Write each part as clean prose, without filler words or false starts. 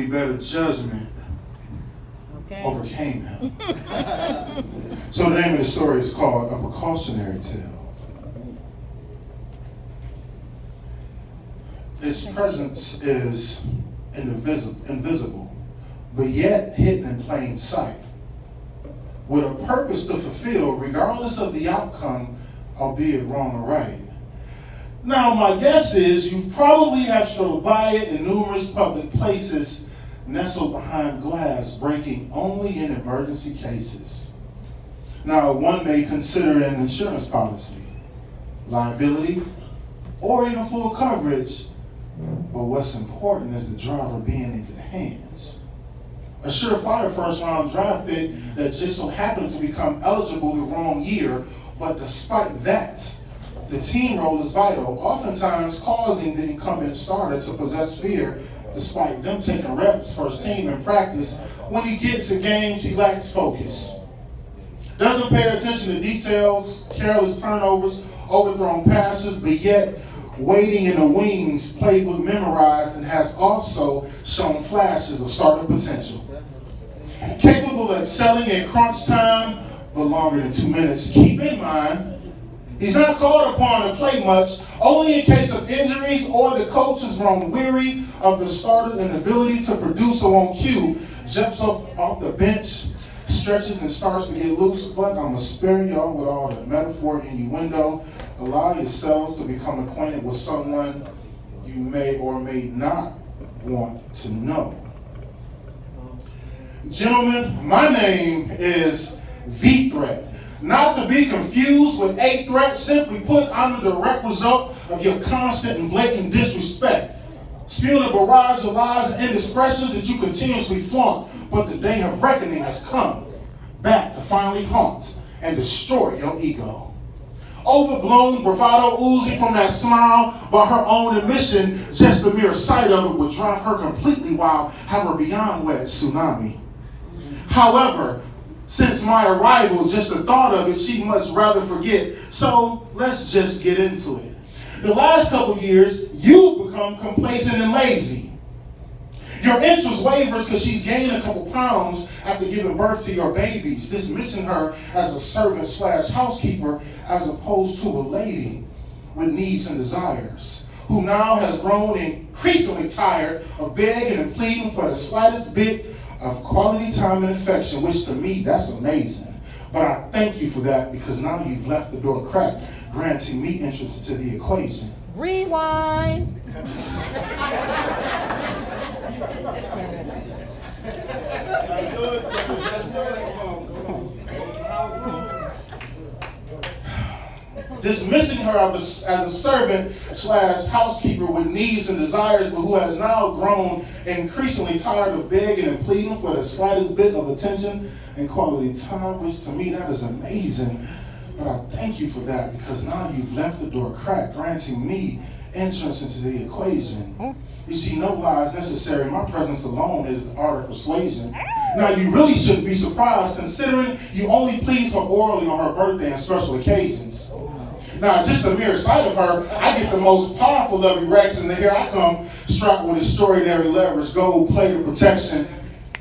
arguably better judgment overcame him. So the name of the story is called A Precautionary Tale. Its presence is invisible, but yet hidden in plain sight, with a purpose to fulfill regardless of the outcome, albeit wrong or right. Now, my guess is you probably have strolled by it in numerous public places, nestled behind glass, breaking only in emergency cases. Now, one may consider an insurance policy, liability, or even full coverage, but what's important is the driver being in good hands. A surefire first-round draft pick that just so happened to become eligible the wrong year, but despite that, the team role is vital, oftentimes causing the incumbent starter to possess fear despite them taking reps first team in practice. When he gets to games, he lacks focus. Doesn't pay attention to details, careless turnovers, overthrown passes, but yet waiting in the wings, playbook memorized, and has also shown flashes of starter potential. Capable of excelling in crunch time, but longer than 2 minutes. Keep in mind, he's not called upon to play much, only in case of injuries or the coach has grown weary of the starter's inability to produce on cue, jumps off the bench, stretches and starts to get loose. But I'm going to spare y'all with all the metaphor and innuendo. Allow yourselves to become acquainted with someone you may or may not want to know. Gentlemen, my name is The Threat. Not to be confused with A Threat. Simply put, I'm the direct result of your constant and blatant disrespect. Spewing a barrage of lies and indiscretions that you continuously flaunt. But the day of reckoning has come, back to finally haunt and destroy your ego. Overblown bravado oozing from that smile by her own admission, just the mere sight of it would drive her completely wild, have her beyond wet tsunami. However, since my arrival, just the thought of it, she'd much rather forget. So let's just get into it. The last couple years, you've become complacent and lazy. Your interest wavers because she's gained a couple pounds after giving birth to your babies, dismissing her as a servant / housekeeper as opposed to a lady with needs and desires, who now has grown increasingly tired of begging and pleading for the slightest bit of quality time and affection, which to me, that's amazing. But I thank you for that because now you've left the door cracked, granting me interest into the equation. Rewind. Dismissing her as a servant / housekeeper with needs and desires, but who has now grown increasingly tired of begging and pleading for the slightest bit of attention and quality time, which to me, that is amazing. But I thank you for that because now you've left the door cracked, granting me entrance into the equation. You see, no lies necessary. My presence alone is the art of persuasion. Now, you really shouldn't be surprised considering you only please her orally on her birthday and special occasions. Now, just the mere sight of her, I get the most powerful of erections, and here I come strapped with extraordinary leverage, gold plated protection,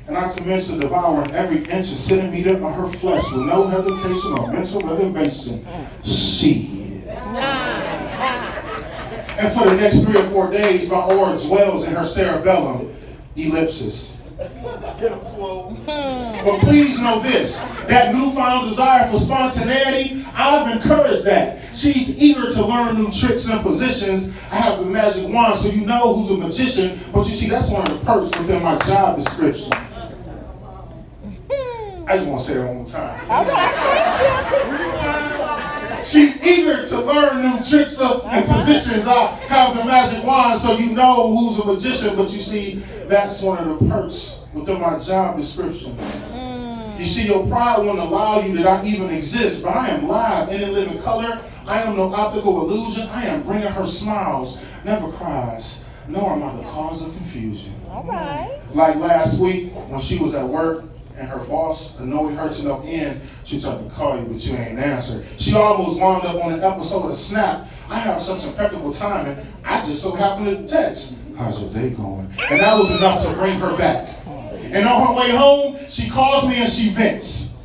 and I commence to devour every inch and centimeter of her flesh with no hesitation or mental reservation. Shit. And for the next 3 or 4 days, my aura dwells in her cerebellum. Ellipsis. But please know this, that newfound desire for spontaneity, I've encouraged that. She's eager to learn new tricks and positions. I have the magic wand, so you know who's a magician. But you see, that's one of the perks within my job description. I just want to say it one more time. She's eager to learn new tricks and positions. I have the magic wand, so you know who's a magician. But you see, that's one of the perks within my job description. You see, your pride won't allow you that I even exist, but I am live and in living color. I am no optical illusion. I am bringing her smiles, never cries, nor am I the cause of confusion. All right. Like last week when she was at work, and her boss annoyed her to no end. She tried to call you, but you ain't answer. She almost wound up on an episode of Snap. I have such impeccable timing. I just so happened to text. how's your day going? And that was enough to bring her back. And on her way home, she calls me and she vents.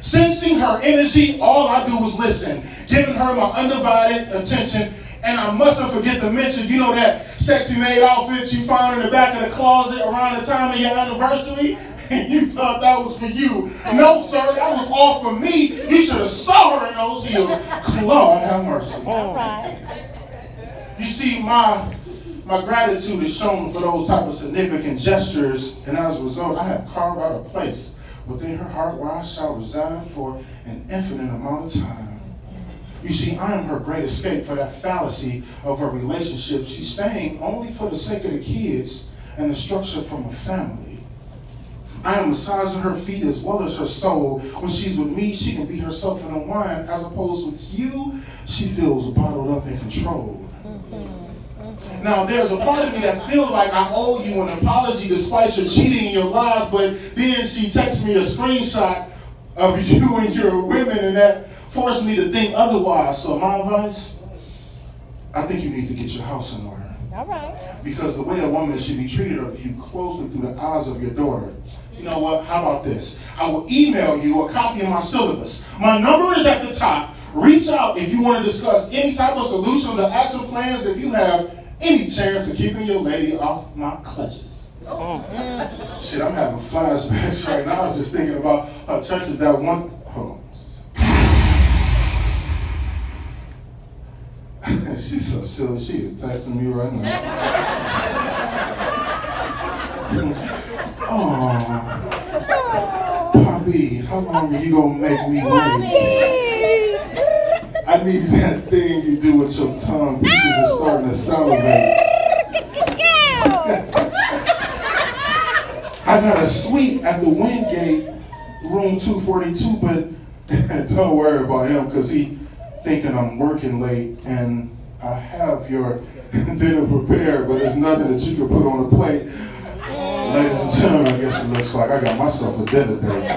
Sensing her energy, all I do was listen, giving her my undivided attention. And I mustn't forget to mention, you know that sexy maid outfit you found in the back of the closet around the time of your anniversary? And you thought that was for you. No, sir, that was all for me. You should have saw her in those heels. Lord have mercy. All right. You see, my gratitude is shown for those type of significant gestures, and as a result, I have carved out a place within her heart where I shall reside for an infinite amount of time. You see, I am her great escape for that fallacy of her relationship. She's staying only for the sake of the kids and the structure from a family. I am massaging her feet as well as her soul. When she's with me, she can be herself and unwind. As opposed with you, she feels bottled up and controlled. Now, there's a part of me that feels like I owe you an apology despite your cheating and your lies, but then she texts me a screenshot of you and your women, and that forced me to think otherwise. So my advice, I think you need to get your house in order. All right. Because the way a woman should be treated of you closely through the eyes of your daughter. You know what? How about this? I will email you a copy of my syllabus. My number is at the top. Reach out if you want to discuss any type of solutions or action plans if you have any chance of keeping your lady off my clutches. Shit, I'm having flashbacks right now. I was just thinking about her churches that one. Hold on. She's so silly. She is texting me right now. Oh, Poppy, how long are you gonna make me wait? I need that thing you do with your tongue. Pieces are starting to salivate. I got a suite at the Wingate, room 242, but don't worry about him because he thinking I'm working late and I have your dinner prepared, but there's nothing that you can put on the plate. Ladies and gentlemen, I guess it looks like I got myself a dinner date.